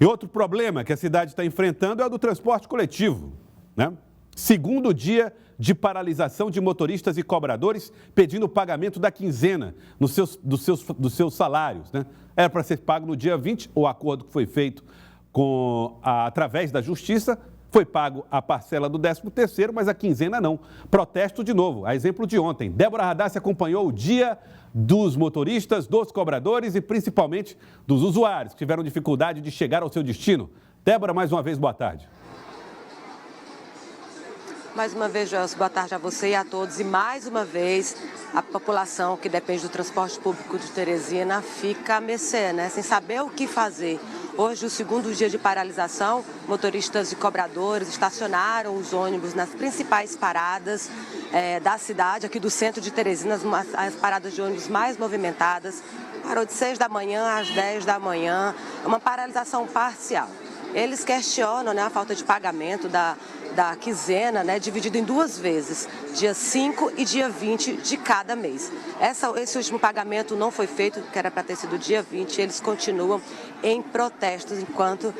E outro problema que a cidade está enfrentando é o do transporte coletivo, né? Segundo dia de paralisação de motoristas e cobradores pedindo o pagamento da quinzena dos seus salários, né? Era para ser pago no dia 20, o acordo que foi feito através da Justiça, foi pago a parcela do 13º, mas a quinzena não. Protesto de novo, a exemplo de ontem. Débora Radassi acompanhou o dia dos motoristas, dos cobradores e principalmente dos usuários que tiveram dificuldade de chegar ao seu destino. Débora, mais uma vez, boa tarde. Mais uma vez, Gelson, boa tarde a você e a todos. E mais uma vez, a população que depende do transporte público de Teresina fica a mercê, né? Sem saber o que fazer. Hoje, o segundo dia de paralisação, motoristas e cobradores estacionaram os ônibus nas principais paradas da cidade, aqui do centro de Teresina, as paradas de ônibus mais movimentadas. Parou de 6 da manhã às 10 da manhã, uma paralisação parcial. Eles questionam, né, a falta de pagamento da quinzena, né, dividido em 2 vezes, dia 5 e dia 20 de cada mês. Esse último pagamento não foi feito, que era para ter sido dia 20, eles continuam em protestos, enquanto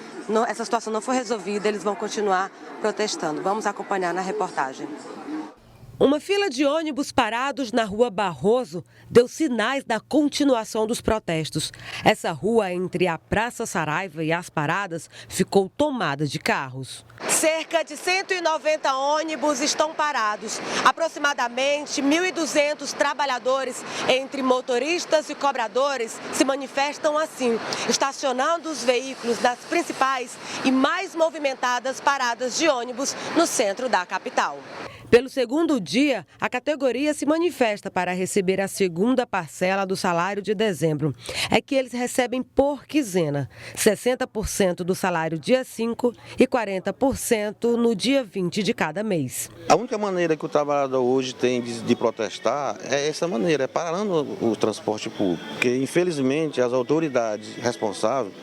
essa situação não for resolvida, eles vão continuar protestando. Vamos acompanhar na reportagem. Uma fila de ônibus parados na rua Barroso deu sinais da continuação dos protestos. Essa rua entre a Praça Saraiva e as paradas ficou tomada de carros. Cerca de 190 ônibus estão parados. Aproximadamente 1.200 trabalhadores, entre motoristas e cobradores, se manifestam assim, estacionando os veículos nas principais e mais movimentadas paradas de ônibus no centro da capital. Pelo segundo dia, a categoria se manifesta para receber a segunda parcela do salário de dezembro. É que eles recebem por quinzena, 60% do salário dia 5 e 40% no dia 20 de cada mês. A única maneira que o trabalhador hoje tem de protestar é essa maneira, é parando o transporte público. Porque, infelizmente, as autoridades responsáveis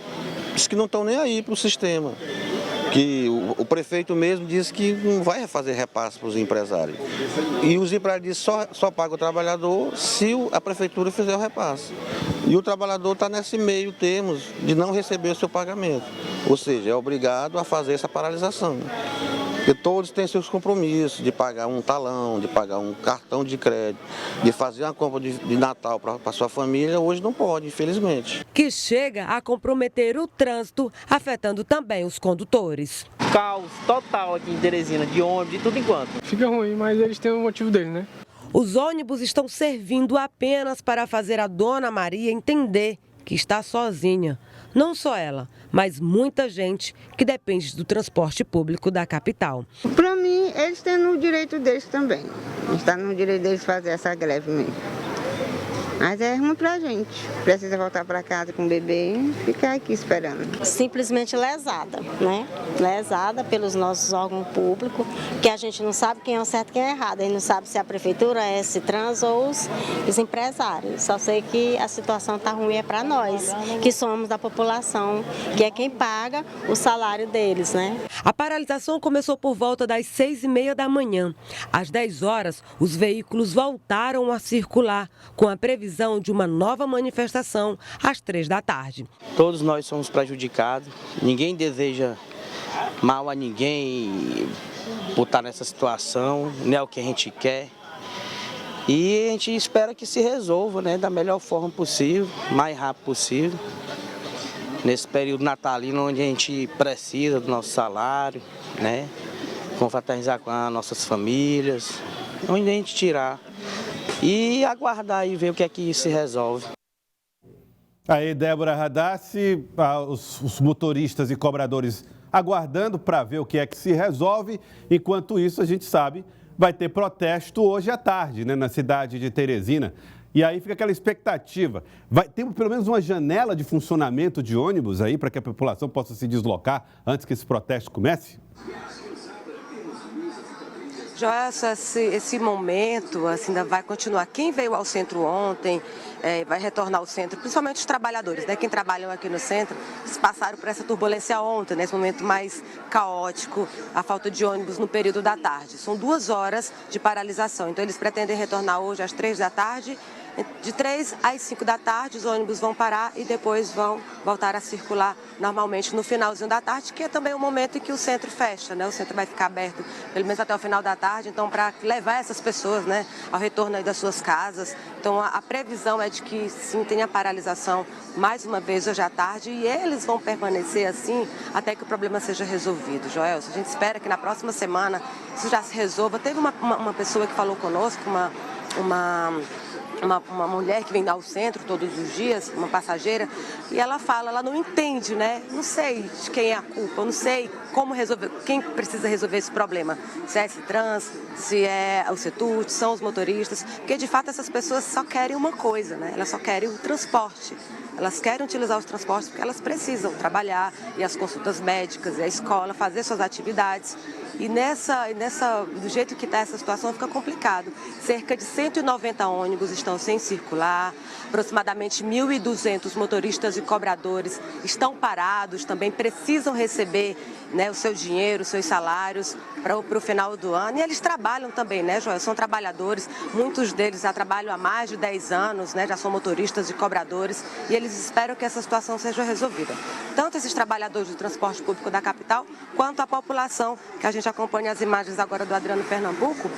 dizem que não estão nem aí para o sistema. Que o prefeito mesmo disse que não vai fazer repasse para os empresários. E os empresários só pagam o trabalhador se a prefeitura fizer o repasse. E o trabalhador está nesse meio termo de não receber o seu pagamento. Ou seja, é obrigado a fazer essa paralisação. Porque todos têm seus compromissos de pagar um talão, de pagar um cartão de crédito, de fazer uma compra de Natal para sua família, hoje não pode, infelizmente. Que chega a comprometer o trânsito, afetando também os condutores. Caos total aqui em Teresina, de ônibus, de tudo enquanto. Fica ruim, mas eles têm o motivo deles, né? Os ônibus estão servindo apenas para fazer a Dona Maria entender que está sozinha. Não só ela, mas muita gente que depende do transporte público da capital. Para mim, eles têm no direito deles também. Está no direito deles fazer essa greve mesmo. Mas é ruim pra gente. Precisa voltar para casa com o bebê e ficar aqui esperando. Simplesmente lesada, né? Lesada pelos nossos órgãos públicos, que a gente não sabe quem é o certo e quem é o errado. A gente não sabe se a prefeitura, é esse trans ou os empresários. Só sei que a situação está ruim é para nós, que somos da população, que é quem paga o salário deles, né? A paralisação começou por volta das 6h30 da manhã. Às 10 horas, os veículos voltaram a circular, com a previsão de uma nova manifestação às 3 da tarde. Todos nós somos prejudicados, ninguém deseja mal a ninguém por estar nessa situação, não é o que a gente quer. E a gente espera que se resolva, né, da melhor forma possível, mais rápido possível. Nesse período natalino onde a gente precisa do nosso salário, né, confraternizar com as nossas famílias, onde a gente tirar. E aguardar e ver o que é que se resolve. Aí, Débora Radassi, os motoristas e cobradores aguardando para ver o que é que se resolve. Enquanto isso, a gente sabe, vai ter protesto hoje à tarde, né, na cidade de Teresina. E aí fica aquela expectativa. Vai ter pelo menos uma janela de funcionamento de ônibus aí para que a população possa se deslocar antes que esse protesto comece? Joelson, esse momento assim, ainda vai continuar. Quem veio ao centro ontem vai retornar ao centro, principalmente os trabalhadores, né? Quem trabalham aqui no centro, eles passaram por essa turbulência ontem, nesse momento mais caótico, a falta de ônibus no período da tarde. São 2 horas de paralisação, então eles pretendem retornar hoje às 3 da tarde De 3 às 5 da tarde, os ônibus vão parar e depois vão voltar a circular normalmente no finalzinho da tarde, que é também o momento em que o centro fecha, né? O centro vai ficar aberto pelo menos até o final da tarde, então para levar essas pessoas, né, ao retorno aí das suas casas. Então a previsão é de que sim, tenha paralisação mais uma vez hoje à tarde e eles vão permanecer assim até que o problema seja resolvido. Joelson, a gente espera que na próxima semana isso já se resolva. Teve uma pessoa que falou conosco, uma mulher que vem ao centro todos os dias, uma passageira, e ela fala, ela não entende, né? Não sei de quem é a culpa, eu não sei como resolver, quem precisa resolver esse problema. Se é esse trans, se é o Setut, são os motoristas, porque de fato essas pessoas só querem uma coisa, né? Elas só querem o transporte. Elas querem utilizar os transportes porque elas precisam trabalhar, e as consultas médicas, e a escola, fazer suas atividades. E do jeito que está essa situação, fica complicado. Cerca de 190 ônibus estão sem circular, aproximadamente 1.200 motoristas e cobradores estão parados, também precisam receber, né, o seu dinheiro, os seus salários para o final do ano. E eles trabalham também, né, Joel? São trabalhadores, muitos deles já trabalham há mais de 10 anos, né, já são motoristas e cobradores, e eles esperam que essa situação seja resolvida. Tanto esses trabalhadores do transporte público da capital, quanto a população, que a gente acompanha as imagens agora do Adriano Pernambuco,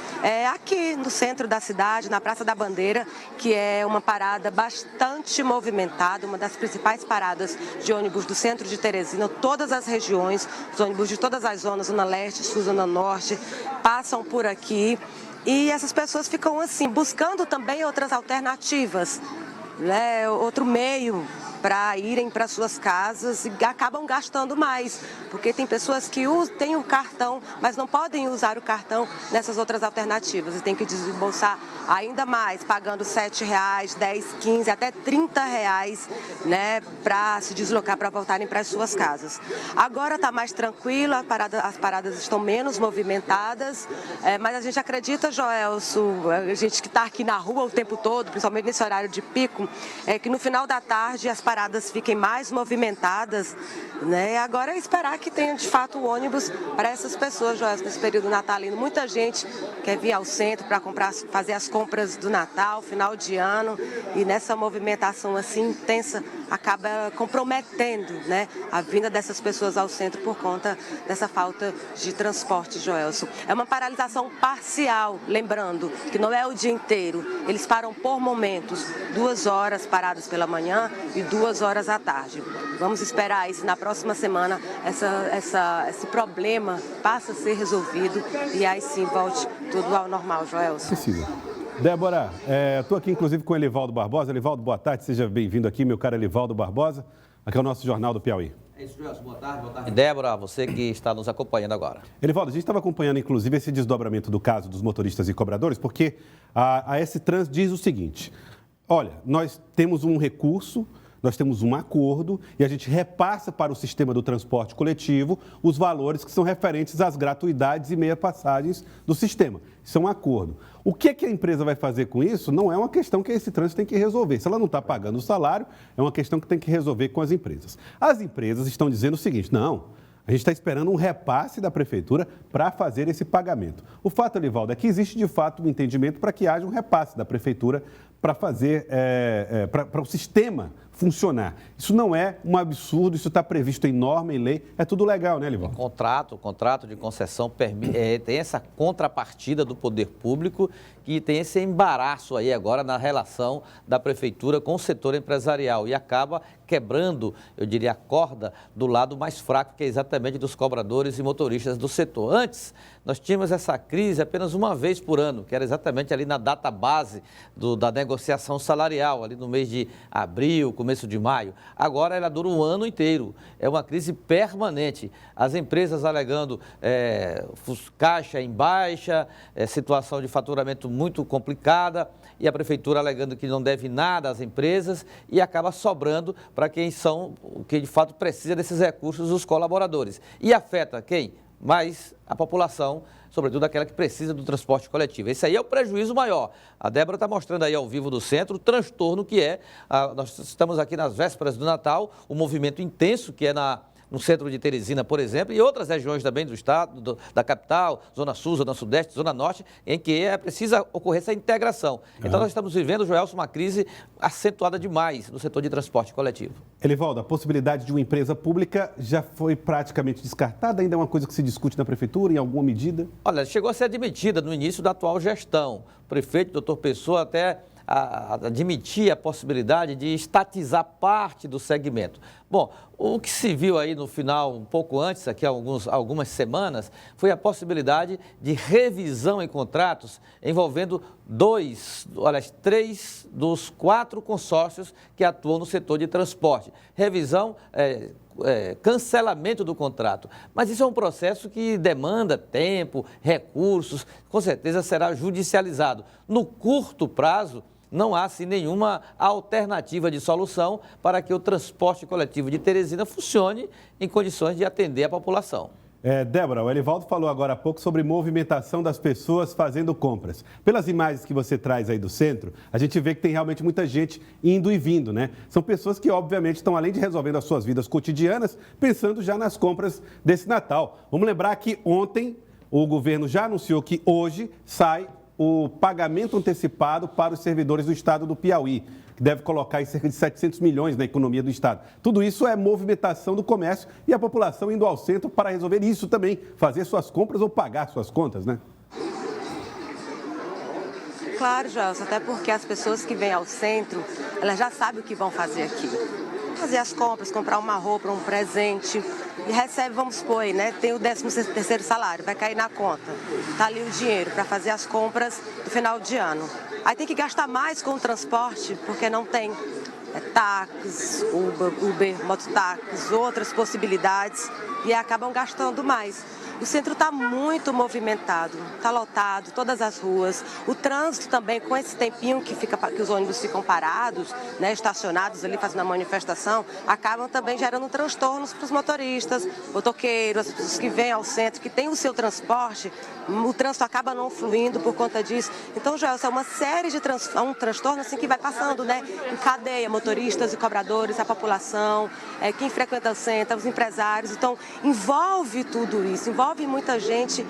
aqui no centro da cidade, na Praça da Bandeira, que é uma parada bastante movimentada, uma das principais paradas de ônibus do centro de Teresina. Todas as regiões, os ônibus de todas as zonas, Zona Leste, Sul, Zona Norte, passam por aqui. E essas pessoas ficam assim, buscando também outras alternativas, né? Outro meio para irem para suas casas e acabam gastando mais, porque tem pessoas que têm o cartão, mas não podem usar o cartão nessas outras alternativas e tem que desembolsar ainda mais, pagando R$ 7, R$ 10, 15, até R$ 30, né, para se deslocar, para voltarem para as suas casas. Agora está mais tranquilo, as paradas estão menos movimentadas, mas a gente acredita, Joelson, a gente que está aqui na rua o tempo todo, principalmente nesse horário de pico, que no final da tarde as paradas fiquem mais movimentadas, né? Agora é esperar que tenha de fato o ônibus para essas pessoas, Joelson, nesse período natalino. Muita gente quer vir ao centro para fazer as compras do Natal, final de ano, e nessa movimentação assim intensa acaba comprometendo, né, a vinda dessas pessoas ao centro por conta dessa falta de transporte, Joelson. É uma paralisação parcial, lembrando que não é o dia inteiro, eles param por momentos, 2 horas parados pela manhã e 2 horas à tarde. Vamos esperar aí se na próxima semana esse problema passa a ser resolvido e aí sim volte tudo ao normal, Joelson. Precisa. Débora, estou aqui inclusive com o Elivaldo Barbosa. Elivaldo, boa tarde, seja bem-vindo aqui, meu caro Elivaldo Barbosa. Aqui é o nosso Jornal do Piauí. É isso, Joelson, boa tarde. Débora, você que está nos acompanhando agora. Elivaldo, a gente estava acompanhando inclusive esse desdobramento do caso dos motoristas e cobradores, porque a S-Trans diz o seguinte: olha, nós temos um recurso, nós temos um acordo e a gente repassa para o sistema do transporte coletivo os valores que são referentes às gratuidades e meia passagens do sistema. Isso é um acordo. O que a empresa vai fazer com isso não é uma questão que esse trânsito tem que resolver. Se ela não está pagando o salário, é uma questão que tem que resolver com as empresas. As empresas estão dizendo o seguinte: não, a gente está esperando um repasse da prefeitura para fazer esse pagamento. O fato, Elivaldo, é que existe de fato um entendimento para que haja um repasse da prefeitura para fazer, para o sistema funcionar. Isso não é um absurdo, isso está previsto em norma, em lei, é tudo legal, né, Elivaldo? O contrato de concessão tem essa contrapartida do poder público que tem esse embaraço aí agora na relação da prefeitura com o setor empresarial e acaba quebrando, eu diria, a corda do lado mais fraco, que é exatamente dos cobradores e motoristas do setor. Antes, nós tínhamos essa crise apenas uma vez por ano, que era exatamente ali na data base da negociação salarial, ali no mês de abril, começo de maio. Agora ela dura um ano inteiro. É uma crise permanente. As empresas alegando caixa em baixa, situação de faturamento muito complicada, e a prefeitura alegando que não deve nada às empresas e acaba sobrando para quem de fato precisa desses recursos, os colaboradores. E afeta quem? Mais a população, sobretudo aquela que precisa do transporte coletivo. Esse aí é o prejuízo maior. A Débora está mostrando aí ao vivo do centro o transtorno que nós estamos aqui nas vésperas do Natal, o movimento intenso que é no centro de Teresina, por exemplo, e outras regiões também do estado, da capital, Zona Sul, Zona Sudeste, Zona Norte, em que precisa ocorrer essa integração. Então nós estamos vivendo, Joelson, uma crise acentuada demais no setor de transporte coletivo. Elivaldo, a possibilidade de uma empresa pública já foi praticamente descartada? Ainda é uma coisa que se discute na prefeitura, em alguma medida? Olha, chegou a ser admitida no início da atual gestão. O prefeito, doutor Pessoa, até admitir a possibilidade de estatizar parte do segmento. Bom, o que se viu aí no final, um pouco antes, aqui algumas semanas, foi a possibilidade de revisão em contratos envolvendo 3 dos 4 consórcios que atuam no setor de transporte. Revisão, cancelamento do contrato. Mas isso é um processo que demanda tempo, recursos, com certeza será judicializado. No curto prazo, não há assim, nenhuma alternativa de solução para que o transporte coletivo de Teresina funcione em condições de atender a população. Débora, o Elivaldo falou agora há pouco sobre movimentação das pessoas fazendo compras. Pelas imagens que você traz aí do centro, a gente vê que tem realmente muita gente indo e vindo, né? São pessoas que, obviamente, estão além de resolvendo as suas vidas cotidianas, pensando já nas compras desse Natal. Vamos lembrar que ontem o governo já anunciou que hoje sai o pagamento antecipado para os servidores do estado do Piauí, que deve colocar aí cerca de 700 milhões na economia do estado. Tudo isso é movimentação do comércio e a população indo ao centro para resolver isso também, fazer suas compras ou pagar suas contas, né? Claro, Joelson, até porque as pessoas que vêm ao centro, elas já sabem o que vão fazer aqui. Fazer as compras, comprar uma roupa, um presente e recebe, vamos supor, né? Tem o 13º salário, vai cair na conta. Tá ali o dinheiro para fazer as compras do final de ano. Aí tem que gastar mais com o transporte, porque não tem táxis, Uber, mototáxis, outras possibilidades e acabam gastando mais. O centro está muito movimentado, está lotado, todas as ruas. O trânsito também, com esse tempinho que os ônibus ficam parados, né, estacionados ali fazendo a manifestação, acabam também gerando transtornos para os motoristas, motoqueiros, as pessoas que vêm ao centro, que têm o seu transporte, o trânsito acaba não fluindo por conta disso. Então, Joelson, é uma série de um transtorno assim, que vai passando, né, em cadeia, motoristas e cobradores, a população, quem frequenta o centro, os empresários. Então, envolve tudo isso, envolve muita gente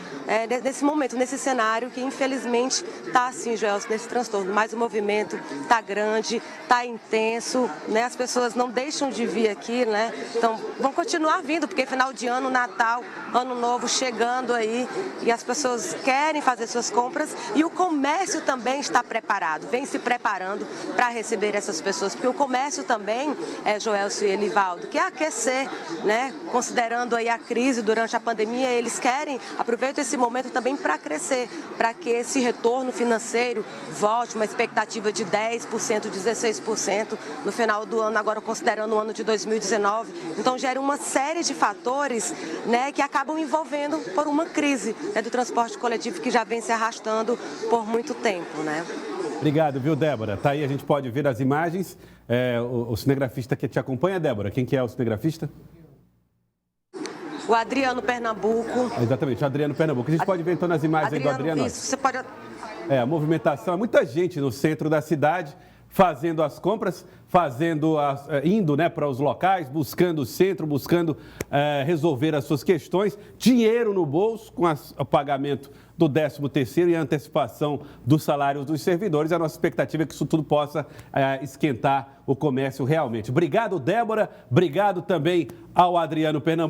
nesse momento, nesse cenário que infelizmente está assim, Joelson, nesse transtorno. Mas o movimento está grande, está intenso, né? As pessoas não deixam de vir aqui, né? Então vão continuar vindo, porque final de ano, Natal, Ano Novo chegando aí e as pessoas querem fazer suas compras e o comércio também está preparado, vem se preparando para receber essas pessoas, porque o comércio também, Joelson e Elivaldo, quer aquecer, né? Considerando aí a crise durante a pandemia, eles querem, aproveitam esse momento também para crescer, para que esse retorno financeiro volte, uma expectativa de 10%, 16% no final do ano, agora considerando o ano de 2019. Então gera uma série de fatores, né, que acabam envolvendo por uma crise, né, do transporte coletivo que já vem se arrastando por muito tempo, né? Obrigado, viu, Débora? Tá aí, a gente pode ver as imagens. O cinegrafista que te acompanha, Débora, quem que é o cinegrafista? O Adriano Pernambuco. Exatamente, o Adriano Pernambuco. A gente pode ver então nas imagens aí do Adriano. Isso, você pode... A movimentação, é muita gente no centro da cidade fazendo as compras, indo, né, para os locais, buscando o centro, buscando resolver as suas questões, dinheiro no bolso com o pagamento do 13º e a antecipação dos salários dos servidores. A nossa expectativa é que isso tudo possa esquentar o comércio realmente. Obrigado, Débora. Obrigado também ao Adriano Pernambuco.